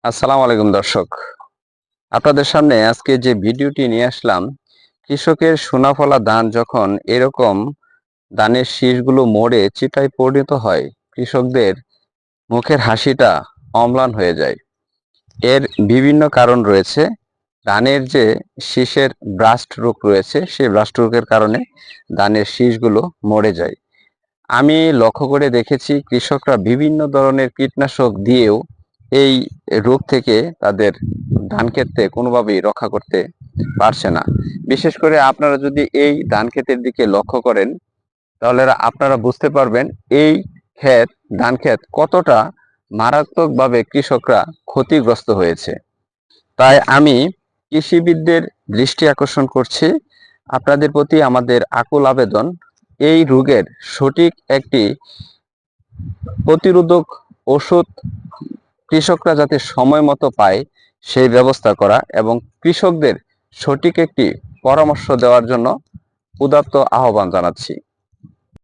আসসালামু আলাইকুম দর্শক, আপনাদের সামনে আজকে যে ভিডিওটি নিয়ে আসলাম, কৃষকের সোনাফলা ধান যখন এরকম ধানের শীষগুলো মরে চিটায় পরিণত হয়, কৃষকদের মুখের হাসিটা অম্লান হয়ে যায়। এর বিভিন্ন কারণ রয়েছে। ধানের যে শীষের ব্রাস্ট রোগ রয়েছে, সেই ব্রাস্ট রোগের কারণে ধানের শীষগুলো মরে যায়। আমি লক্ষ্য করে দেখেছি কৃষকরা বিভিন্ন ধরনের কীটনাশক দিয়েও এই রোগ থেকে তাদের ধান ক্ষেতকে কোনোভাবেই রক্ষা করতে পারছে না। বিশেষ করে আপনারা যদি এই ধান ক্ষেতের দিকে লক্ষ্য করেন, তাহলে আপনারা বুঝতে পারবেন এই ক্ষেত ধান ক্ষেত কতটা মারাত্মকভাবে কৃষকরা ক্ষতিগ্রস্ত হয়েছে। তাই আমি কৃষিবিদদের দৃষ্টি আকর্ষণ করছি, আপনাদের প্রতি আমাদের আকুল আবেদন, এই রোগের সঠিক একটি প্রতিরোধক ওষুধ কৃষকরা যাতে সময় মতো পায় সেই ব্যবস্থা করা এবং কৃষকদের সঠিক একটি পরামর্শ দেওয়ার জন্য উদাত্ত আহ্বান জানাচ্ছি।